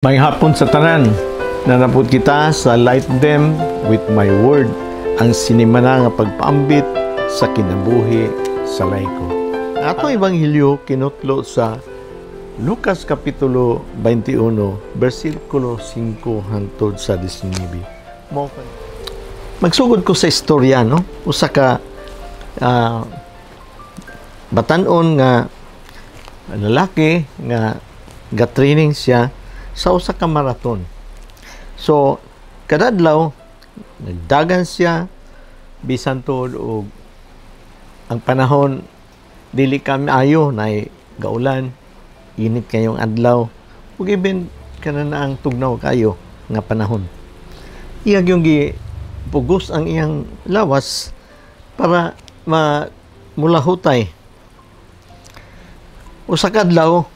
May hapon sa tanan, nanapod kita sa Light Them with My Word, ang sinimana nga pagpaambit sa kinabuhi sa layko. Ato Ebanghelyo kinutlo sa Lucas Kapitulo 21, versikulo 5 hangtod sa 19. Magsugod ko sa istorya, no? Usa ka batanon nga lalaki nga ga-training siya sa usa ka marathon. So, kada adlaw nagdagan siya bisan tuod og ang panahon dili kaayo na gaulan, init kayong adlaw ug even kana na ang tugnaw kayo nga panahon. Iyag yung gipugos ang iyang lawas para mulahutay. Usa ka adlaw,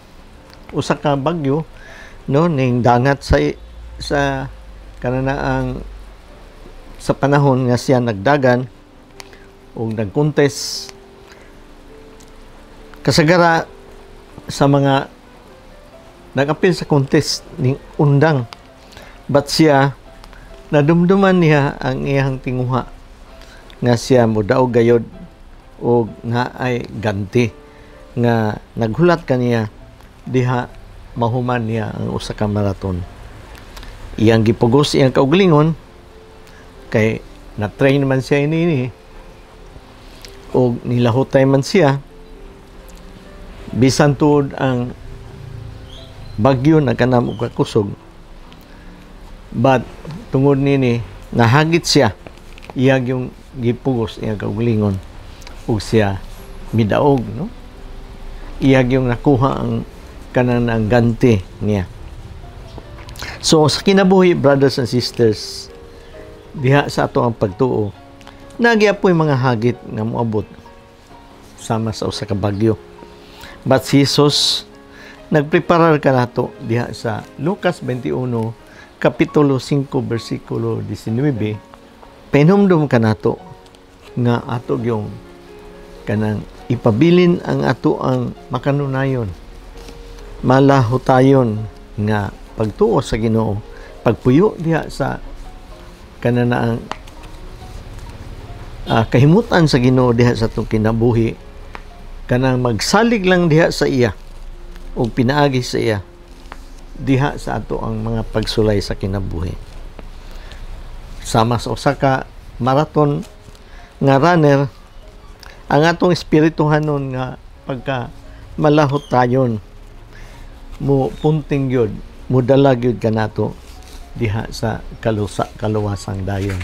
usa ka bagyo, no, ning dangat sa kananaang sa panahon nga siya nagdagan o nagkontes kasagara sa mga nagapil sa contest ning undang, but siya nadumduman niya ang iyang tinguha nga siya modaog gayod o nga ay ganti nga naghulat kaniya diha mahuman niya ang usa ka marathon. Iyang gipugos iyang kaugalingon kay na-train man siya ini o nilahutay man siya bisan tuod ang bagyo na kanam og kakusog. But tungod nini nahagit siya, iyang yung gipugos iyang kaugalingon ug siya midaog, no? Iyang yung nakuha ang kanang ang ganti niya. So, sa kinabuhi, brothers and sisters, diha sa ato ang pagtuo, nagyapoy mga hagit nga moabot sama sa usa ka bagyo. But si Jesus, nagpreparar ka nato diha sa Lucas 21, Kapitulo 5, versikulo 19, pinumdum ka nato nga ato yung kanang ipabilin ang ato ang makanunayon, malahutayon nga pagtuo sa Ginoo, pagpuyo diha sa kananaang kahimutan sa Ginoo diha sa atong kinabuhi, kanang magsalig lang diha sa iya o pinaagi sa iya diha sa ato ang mga pagsulay sa kinabuhi. Sama sa usa ka marathon nga runner, ang atong espirituhanon nga pagka malahutayon mo punting yun, mo dalag yun ka nato diha sa kaluwasang dayon,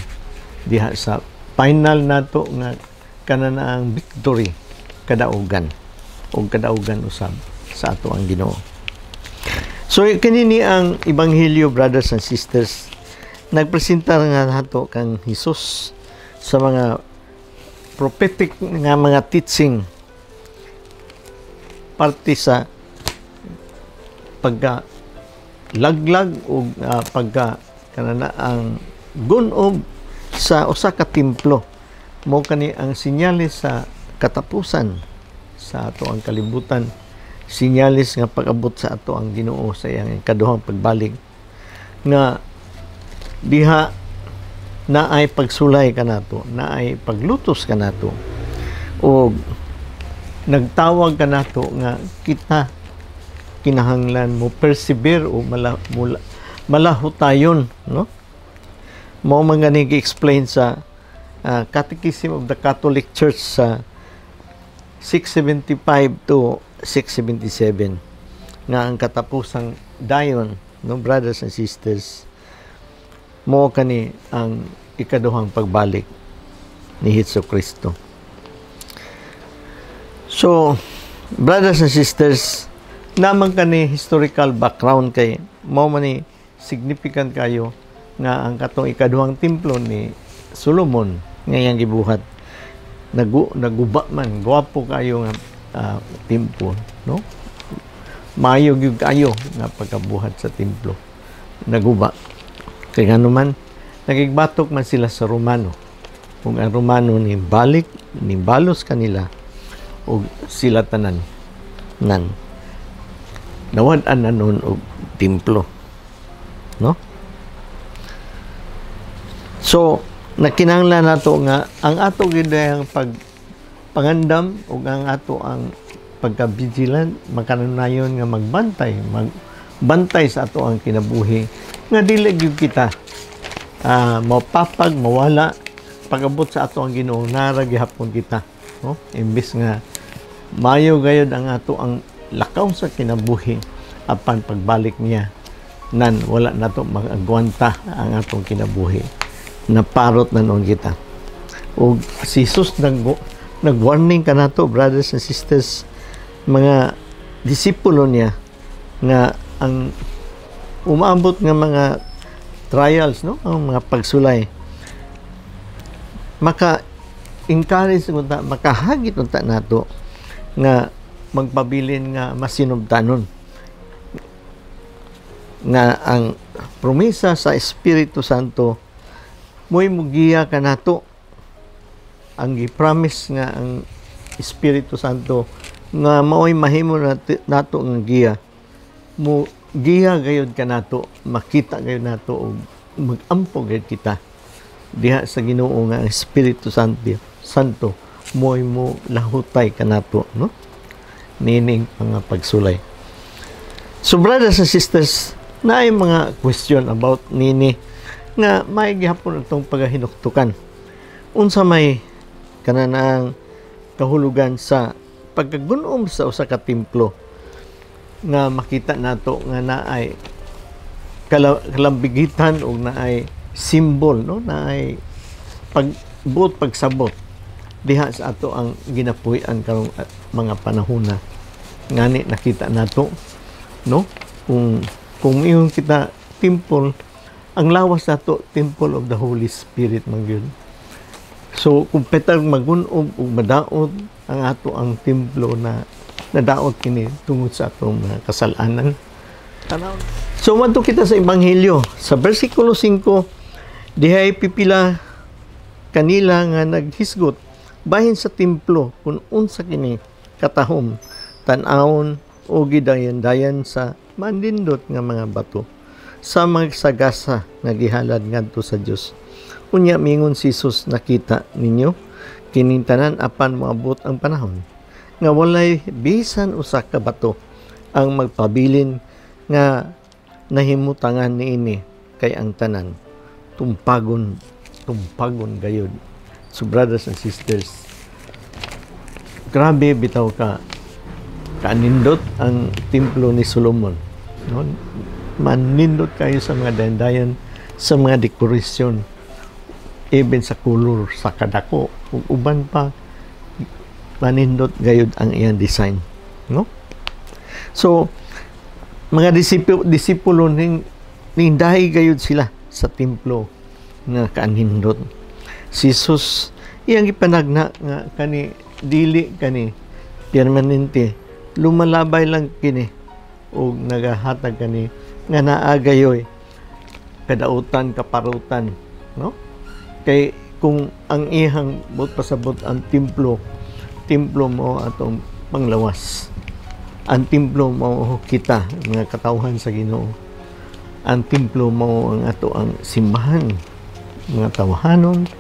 diha sa final nato nga kananaang victory kadaugan o kadaugan usab sa ato ang Ginoo. So kanini ang Ebanghelyo, brothers and sisters, nagpresenta nga nato kang Hesus sa mga prophetic nga mga teaching parte sa pagka laglag o pagka kanana ang gunob sa usa ka templo, mo kani ang sinyalis sa katapusan sa ato ang kalibutan, sinyalis nga pag-abot sa ato ang Ginoo sa iyang kaduhang pagbalik, nga diha na ay pagsulay kanato, na ay paglutos kanato o nagtawag kanato nga kita kinahanglan mo persevere o malahutayon, no? Mao man gani gi-explain sa Catechism of the Catholic Church sa 675 to 677 nga ang katapusang dayon, no, brothers and sisters, mo kani ang ikaduhang pagbalik ni Jesucristo. So, brothers and sisters, naman kani historical background kay mao man ni significant kayo nga ang katong ikaduhang templo ni Solomon nga iyang gibuhat, naguba man, gwapo kayo nga templo, no? Maayo gyud kayo nga pagkabuhat sa templo, naguba. Kay ngano man nagigbatok man sila sa Romano, kung ang Romano ni balos kanila o sila tanan nan nawad-an na nun og templo. no? So nakinahanglan nato nga ang ato gidayang pangandam ug ang ato ang pagka-vigilant makanayon nga magbantay sa ato ang kinabuhi nga dili gyud kita mapapag mawala pag-abot sa ato ang Ginoo nara gihapon kita, no? Imbis nga mayo gayud ang ato ang lakaw sa kinabuhi apan pagbalik niya nan wala nato mag-agwanta ang atong kinabuhi, naparot na noon kita. O si Jesus nag-warning ka nato, brothers and sisters, mga disipulo niya, nga ang umabot nga mga trials, no, ang mga pagsulay, maka-encourage unta, makahagit unta nato nga magpabilin nga masinubtanon nga ang promesa sa Espiritu Santo mo'y mugiya ka nato. Ang gi-promise nga ang Espiritu Santo nga mao'y mahimo nato nga giya, mo giya gayud ka nato, makita gayud nato og mag-ampo gayud kita diha sa Ginoo nga ang Espiritu Santo mo'y mo lahutay ka nato, no? Nining mga pagsulay. So brothers and sisters, naay mga question about nini nga may gihapon itong paghinuktukan. Unsa may kananang kahulugan sa pagkagunom sa usa ka templo nga makita nato nga naay kalambigitan o naay symbol, no? Naay pagsabot diha sa ato ang ginapuy-an karong mga panahona. Ngani nakita nato, no? Kung iyon kita temple, ang lawas nato temple of the Holy Spirit man gyud. So kung petag magunom ug madaot ang ato ang templo na nadaot kini tungod sa atong mga kasalanan. So madto kita sa Ebanghelyo sa bersikulo 5, dihay pipila kanila nga naghisgot bahin sa templo kung unsa kini katahom tan-awon o gidayan-dayan sa mandindot nga mga bato sa magsagasa nga gihalad ngadto sa Dios. Unya mingon si Jesus, nakita ninyo kining tanan apan moabot ang panahon nga walay bisan usa ka bato ang magpabilin nga nahimutangan niini kay ang tanan tumpagon gayud. So brothers and sisters, grabe bitaw kanindot ang templo ni Solomon, no? Manindot kayo sa mga dayan-dayan, sa mga dekorasyon, even sa kulor sa kadako ug uban pa, manindot gayud ang iyang design, no? So mga disipulo ning dahi gayud sila sa templo nga kanindot. Si Jesus iyang ipanagna nga kani dili kani permanente, lumalabay lang kini o nagahatag kani nga naagayoy kadautan kaparutan, no? Kay kung ang ihang pasabot ang templo mo atong panglawas, ang templo mo kita mga katawhan sa Ginoo, ang templo mo ang ato ang simbahan, mga tawhanon,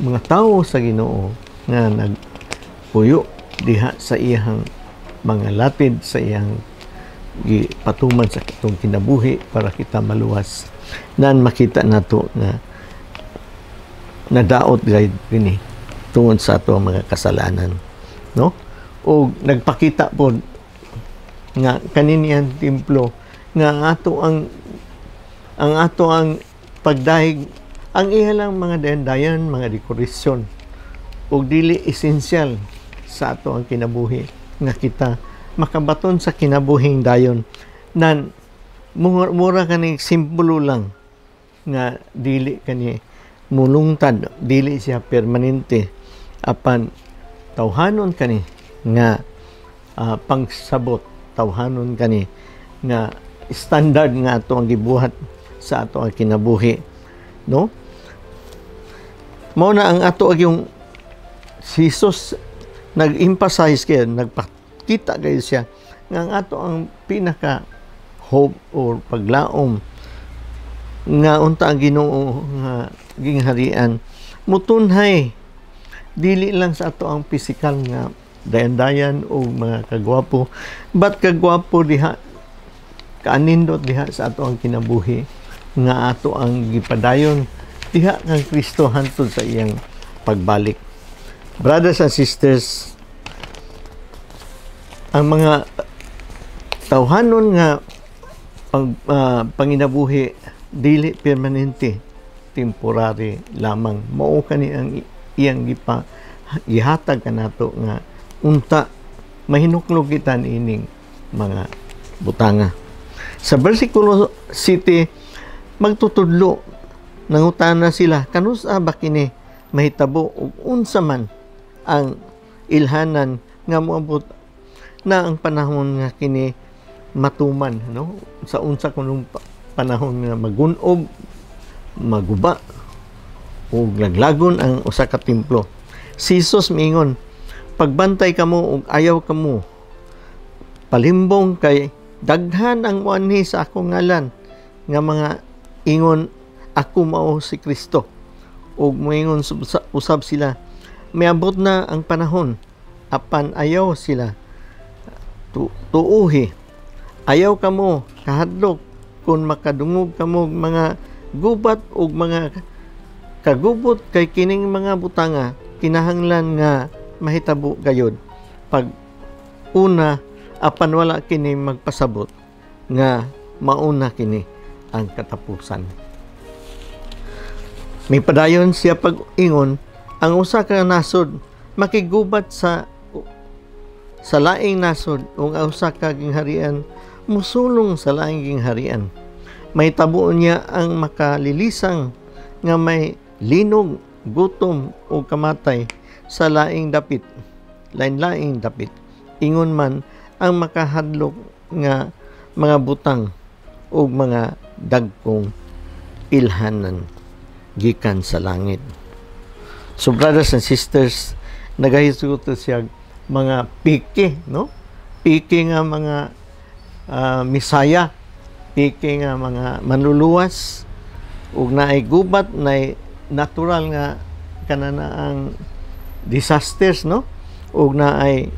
mga tao sa Ginoo nga nagpuyo diha sa iyang mga latid, sa iyang gipatuman sa kitong kinabuhi para kita maluwas nan makita nato nga nadaot gayud kini tungod sa ato mga kasalanan, no? O nagpakita po nga kanini ang templo nga ato ang pagdahig ang ihalang mga dayan-dayan, mga dekorasyon o dili esensyal sa ato ang kinabuhi nga kita makabaton sa kinabuhing dayon nan mura kani simbolo lang nga dili kani mulungtad, dili siya permanente apan tawhanon kani nga pangsabot, tawhanon kani nga standard nga ato ang gibuhat sa ato ang kinabuhi, no? Mao na ang ato yung Jesus nag-emphasize kayo, nagpakita kayo siya nga ang ato ang pinaka hope or paglaom nga unta ang Ginoo nga gingharian mutunhay dili lang sa ato ang pisikal nga dayan-dayan o mga kagwapo, but kagwapo diha kaanindot diha sa ato ang kinabuhi nga ato ang gipadayon diha kang Kristo hantod sa iyang pagbalik. Brothers and sisters, ang mga tawhanon nga panginabuhi dili permanente, temporary lamang. Mao kani ang iyang gihatag kanato nga unta mahinuklog kita ining mga butanga. Sa bersikulo 7 magtutudlo nangutana sila kanusa ba kini mahitabo ug unsa man ang ilhanan nga moabot na ang panahon nga kini matuman, no? Sa unsa kunong panahon nga magunob, maguba o laglagon ang usa ka templo. Si Jesus miingon, pagbantay kamo ug ayaw kamo palimbong kay daghan ang muanhi sa akong ngalan nga mga ingon ako mao si Kristo, ug moingon usab sila miabot na ang panahon apan ayaw sila tuuhi, ayaw kamo kahadlok kung makadungog kamo mga gubat ug mga kagubot kay kining mga butanga kinahanglan nga mahitabo gayud pag una apan wala kini magpasabot nga mauna kini ang katapusan. May padayon siya pag-ingon ang usa ka nasod makigubat sa laing nasod ug ang usa ka gingharian musulong sa laing gingharian. May tabo niya ang makalilisang nga may linog, gutom o kamatay sa laing dapit, lain-laing dapit. Ingon man ang makahadlok nga mga butang o mga dagkong ilhanan gikan sa langit. So brothers and sisters, nagahisugot siya mga piki, no? Piki nga mga misaya, piki nga mga manluluwas ug naay gubat, naay natural nga kananaang disasters, no? Ug naay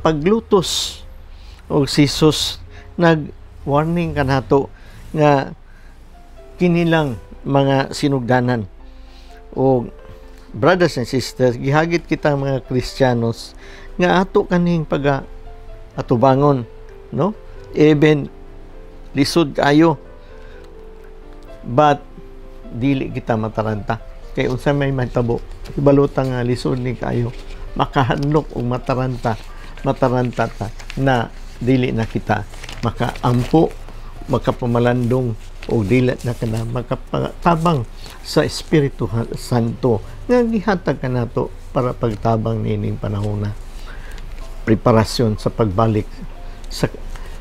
paglutos. Og si Jesus nag-warning kanato nga kinilang mga sinugdanan. O brothers and sisters, gihagit kita mga Kristiyanos nga ato kaning atubangon, no? Even lisod kayo, but dili kita mataranta. Kay unsa may matabo, ibaluta nga lisod ni kayo, makahadlok og mataranta ta na dili na kita makaampo, makapamalandong o dili na kana makatabang sa Espiritu Santo nga gihatag kanato para pagtabang nining panahon na preparasyon sa pagbalik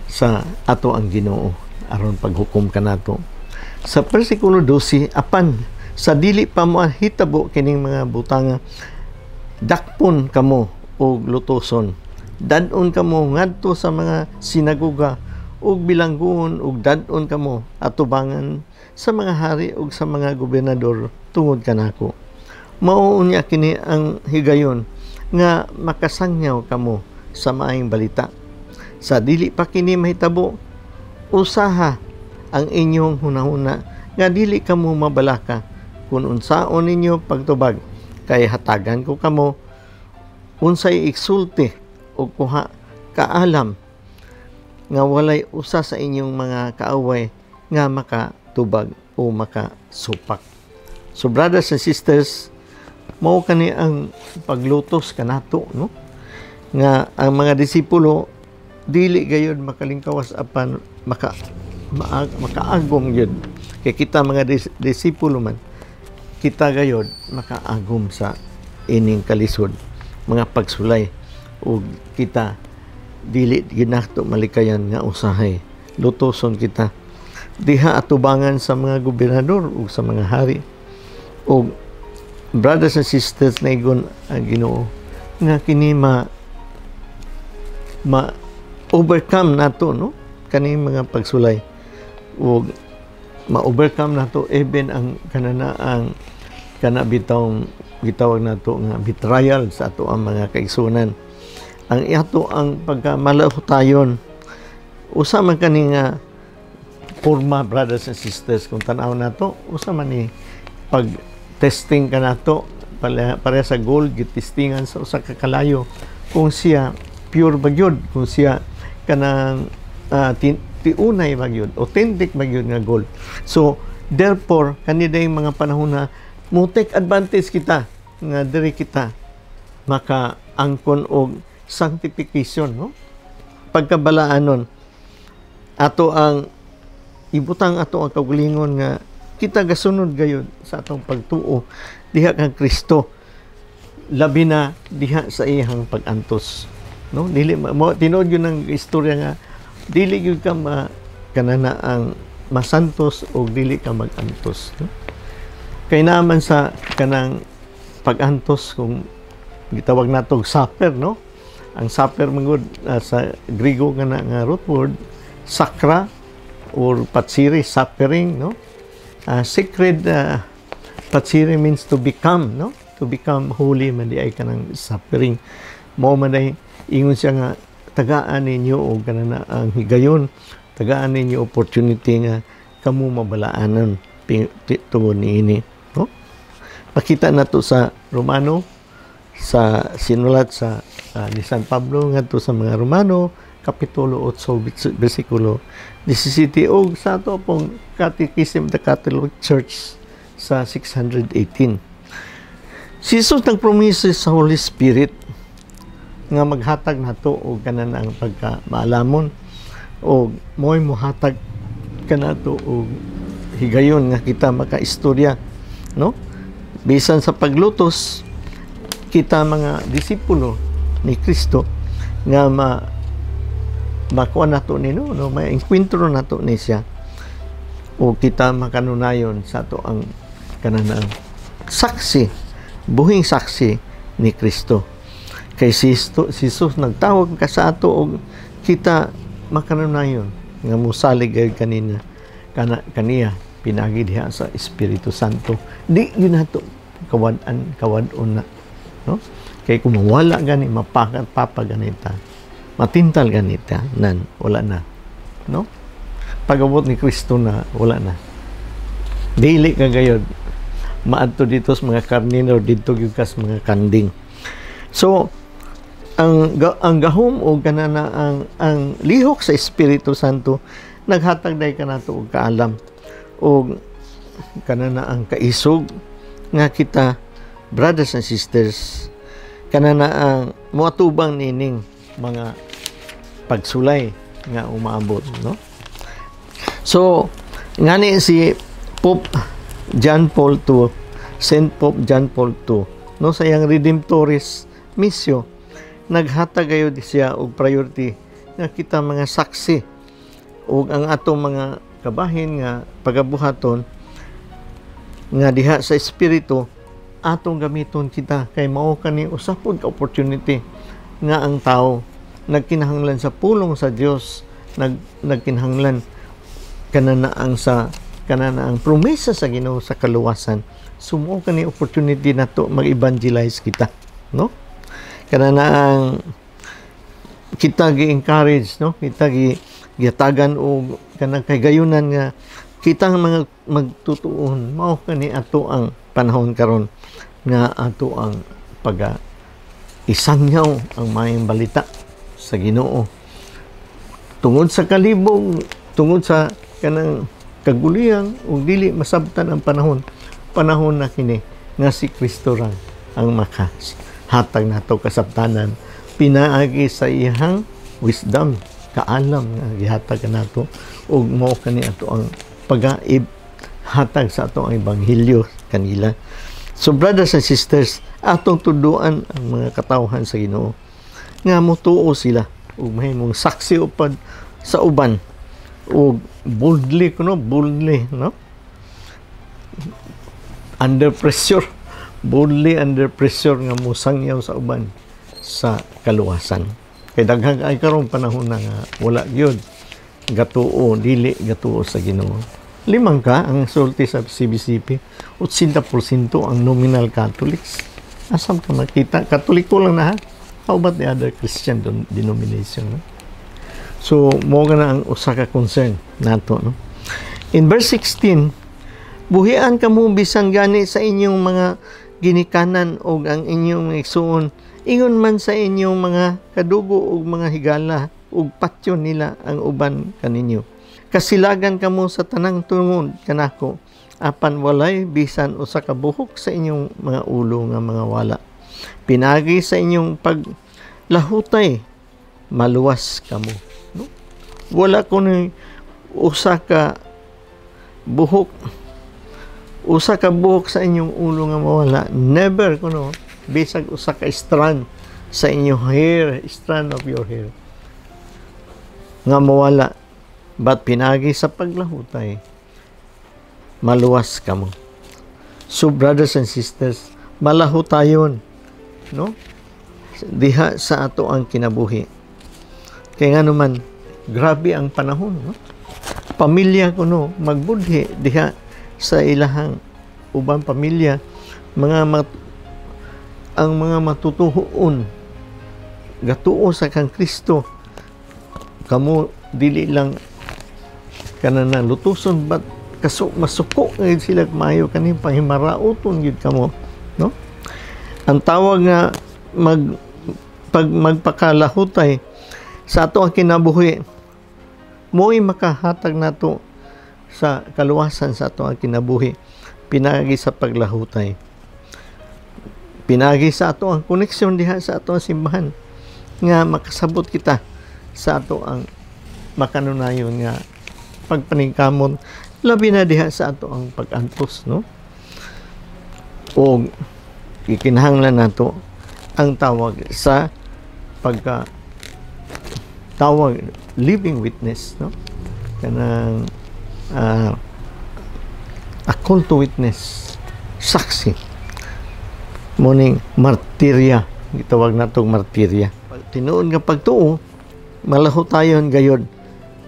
sa ato ang Ginoo aron paghukom kanato. Sa bersikulo 12, apan sa dili pa mo hitabo kining mga butanga, dakpon kamo og lutoson, dadon kamo ngadto sa mga sinagoga ug bilangguon ug dadon kamo atubangan sa mga hari ug sa mga gobernador tungod kanako. Mao unya kini ang higayon nga makasangyaw kamo sa maayong balita. Sa dili pa kini mahitabo, usaha ang inyong hunahuna nga dili kamo mabalaka kung unsaon ninyo pagtubag, kay hatagan ko kamo unsay iksulti o kuha kaalam nga walay usa sa inyong mga kaaway nga makatubag o makasupak. So brothers and sisters, mao kani ang paglutos kanato, no? Nga ang mga disipulo dili gayud makalingkawas apan makaagom yun. Kaya kita mga disipulo man, kita gayod makaagom sa ining kalisod, mga pagsulay, o kita dili ginakto malikayan nga usahay. Lutoson kita diha atubangan sa mga gobernador o sa mga hari. O brothers and sisters, naigon ang Ginoo nga kini overcome nato, no? Kani mga pagsulay. O ma-overcome nato even ang kanana ang bitawng gitawag nato nga betrayal sa ato ang mga kaigsunan. Ang ato ang pagkamalahutayon usa man kani nga forma, brothers and sisters, kung tanaw nato usa man ni pag testing ka nato para sa gold gitestingan sa usa ka kalayo kung siya pure ba gyud, kung siya kanang tiunay ba gyud, authentic ba gyud nga gold. So therefore kaniday mga panahon na mo take advantage kita nga diri kita makaangkon og sanctification, no? Pagkabalaanon ato ang ibutang ato ang kaugalingon nga kita gasunod gayud sa atong pagtuo diha kang Kristo, labi na diha sa iyang pag-antos, no? Dili mo tinuod yun ang istorya nga dili gyud ka kanana ang masantos o dili ka mag-antos, no? Kay naman sa kanang pag-antos kung gitawag natong supper, no? Ang supper mangod sa Griego nga root word sakra or patsiri, suffering, no? Sacred patsiri means to become, no? To become holy man di ay kanang suffering. Mao man ay ingon siya nga tagaan ninyo og kanana ang higayon, tagaan ninyo opportunity nga kamo mabalaanan tungod niini, no? Pakita nato sa Romano sa sinulat sa ni San Pablo ngadto sa mga Romano kapitulo 8 bersikulo 17 og sa ato pong Catechism of the Catholic Church sa 618. Si Jesus nagpromise sa Holy Spirit nga maghatag nato og kanan ang pagkamaalamon og mo'y mohatag kanato og higayon nga kita makaistorya, no? Bisan sa paglutos kita mga disipulo ni Kristo nga makuha nato ni no ma-encuentro nato ni siya o kita makanunayon sa ato ang kanang saksi, buhing saksi ni Kristo. Kay si Jesus nagtawag ka sa ato og kita makanunayon nga musalig gayud kaniya pinagi diha sa Espiritu Santo. Di yun nato kawadon na, no? Kay kung mawala gani papaganita matintal ganita nan wala na, no? Pag-abot ni Kristo na wala na, dili ka gayod maadto dito sa mga karnino dito gyud kas mga kanding. So ang gahom o kanana ang lihok sa Espiritu Santo naghatag day kanato og kaalam o kanana ang kaisog nga kita, brothers and sisters, kanana ang moatubang nining mga pagsulay nga umaabot, no? So ngani si Pope John Paul II, Saint Pope John Paul II, no, sa iyang Redemptoris Missio naghatag gayud siya og priority nga kita mga saksi ug ang atong mga kabahin nga pagabuhaton nga diha sa espiritu atong gamiton kita kay mao kani usapod ka opportunity nga ang tao nagkinahanglan sa pulong sa Dios, nagkinahanglan kanana ang promesa sa Ginoo sa kaluwasan. Sumo kani opportunity nato mag-evangelize kita, no? Kanana ang kita gi-encourage, no? Kita giyatagan og kanang kagayunan nga kita mga magtutuon mao kani ato ang panahon karon nga ato ang isangyaw ang mayang balita sa Ginoo tungod sa kalibog, tungod sa kanang kaguliyang ug dili masabtan ang panahon na kini nga si Kristo ra ang makahatag nato kasabtanan pinaagi sa iyang wisdom, kaalam nga gihatag nato ug mao kani ato ang hatag sa ato ang ebanghelyo kanila. So brothers and sisters, atong tuduan ang mga katawhan sa Ginoo nga motuo sila ug mahimong saksi upad sa uban ug boldly under pressure nga musangyaw sa uban sa kaluwasan. Kay daghang ay karong panahon na nga wala gyud gatuo, dili gatuo sa Ginoo. Limang ka ang sulti sa CBCP, 80% ang nominal Catholics. Asam ka makita? Katoliko lang na ha? How about the other Christian denomination? No? So, mo nga na ang usa ka concern nato. No? In verse 16, buhian ka mo bisan gani sa inyong mga ginikanan o ang inyong igsuon, ingon man sa inyong mga kadugo o mga higala o patyo nila ang uban kaninyo. Kasilagan kamo sa tanang tungod kanako, apan walay bisan usa ka buhok sa inyong mga ulo nga mga wala. Pinagi sa inyong paglahutay, maluwas kamo. No? Wala ko ni usa ka buhok sa inyong ulo nga mawala. Never kuno bisag usa ka strand sa inyong hair, strand of your hair nga mawala. But pinagi sa paglahutay, maluwas kamo. So brothers and sisters, malahutayon, no? Diha sa ato ang kinabuhi. Kaya nga naman, grabe ang panahon, no? Pamilya kuno magbudhi diha sa ilahang ubang pamilya, ang mga matutuhoon gatuo sa kang Kristo, kamo dili lang kanana lutuson but masuko ngayud sila maayo kaning panghimarauton gyud kamo, no? Ang tawag nga magpakalahutay sa ato ang kinabuhi, mo'y makahatag nato sa kaluwasan sa ato ang kinabuhi, pinagi sa paglahutay, pinagi sa ato ang koneksyon diha sa ato ang simbahan, nga makasabot kita sa ato ang makanunayon nga pagpaningkamon, labi na diha sa ato ang pag-antos, no? O ikinahanglan nato ang tawag sa tawag living witness, no? Kanang a call to witness, saksi, morning martirya, gitawag natong martirya. Tinuod nga pagtuo, malahutayon gayod,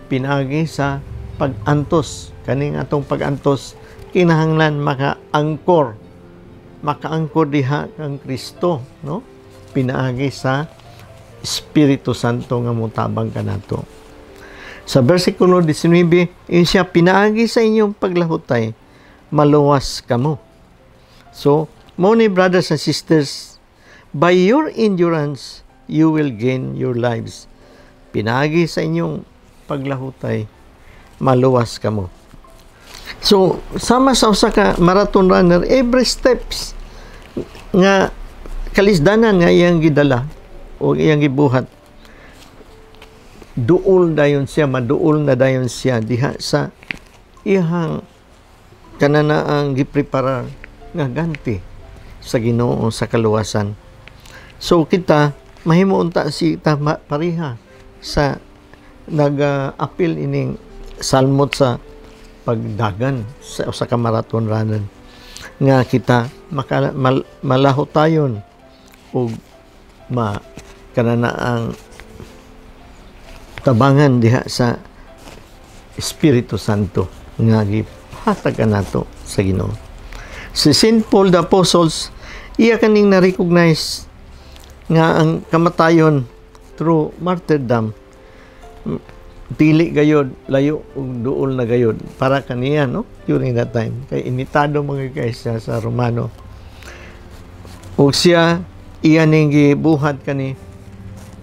pinagi sa pag-antos. Kaning atong pag-antos, kinahanglan makaangkor diha kang Kristo, no? Pinaagi sa Espiritu Santo nga mutabang kanato. Sa versikulo 19, yun siya, pinaagi sa inyong paglahutay, maluwas kamo. So, mo ni brothers and sisters, by your endurance, you will gain your lives. Pinaagi sa inyong paglahutay, maluwas kamo. So, sama sa usa ka marathon runner, every steps nga kalisdanan nga iyang gidala o iyang gibuhat, maduol na dayon siya diha sa iyang kananaang gipreparar nga ganti sa Ginoo sa kaluwasan. So kita mahimo unta si tama pareha sa nag-appeal ining salmot sa pagdagan sa usa ka marathon runner nga kita malahutayon o kananaang tabangan diha sa Espiritu Santo nga gihatagan nato sa Ginoo. Si St. Paul the Apostles, iya kaning na-recognize nga ang kamatayon through martyrdom dili gayod layo ug duol na gayod para kaniya, no? During that time kay initado mga kaysa sa Romano, ug siya iya ning gibuhat kani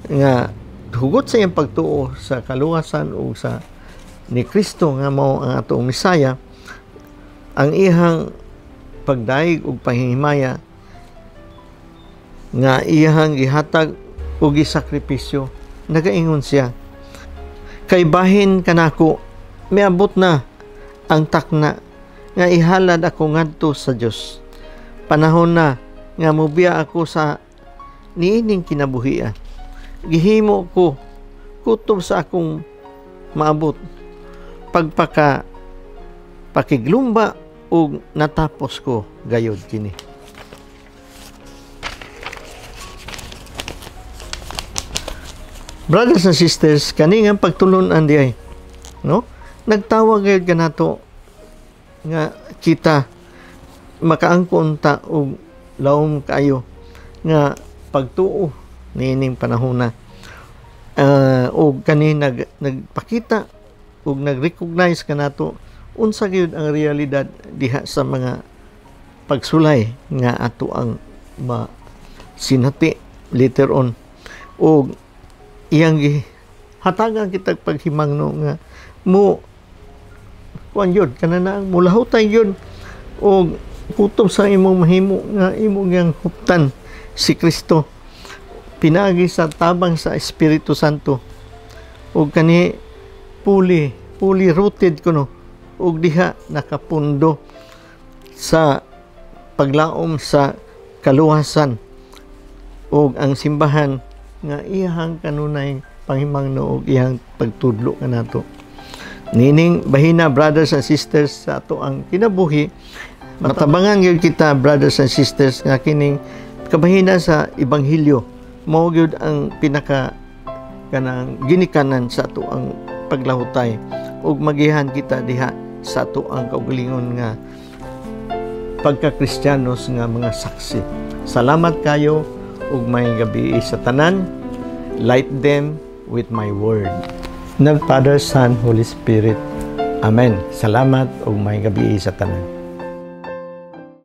nga hugot sa iyang pagtuo sa kaluwasan ug sa ni Kristo nga mao ang atong Misaya. Ang iyang pagdaig ug panghihimaya nga iyang gihatag ug gisakripisyo, nagaingon siya, kay bahin kanako miabot na ang takna nga ihalad ako ngadto sa Dios. Panahon na nga mobiya ako sa niining kinabuhian. Gihimo ko kutob sa akong maabot pakiglumba ug natapos ko gayod kini. Brothers and sisters, kaning ang pagtulon-an diay, no? Nagtawag gayud kanato nga kita makaangkon ta og lawom kayo nga pagtuo niining panahon na og kani nagpakita og nag-recognize kanato unsa gyud ang realidad diha sa mga pagsulay nga ato ang sinati later on og iyang hatagan kitag paghimangno nga mo kuan yun kanang mulahutay yun og kutob sa imong mahimo nga imong yang huptan si Kristo pinagi sa tabang sa Espiritu Santo og kani fully rooted kuno og diha nakapundo sa paglaom sa kaluwasan og ang simbahan nga iyang kanunay panghimangno og iyang pagtudlo kanato. Nining bahina brothers and sisters sa ato ang kinabuhi, matabangan gyud kita brothers and sisters nga kining kabahina sa ebanghelyo mao gyud ang pinaka kanang ginikanan sa ato ang paglahutay ug magihan kita diha sa ato ang kaugalingon nga pagka-Kristiyanos nga mga saksi. Salamat kayo ug may gabi sa tanan. Light them with my word. Ng Father, Son, Holy Spirit. Amen. Salamat ug may gabi sa tanan.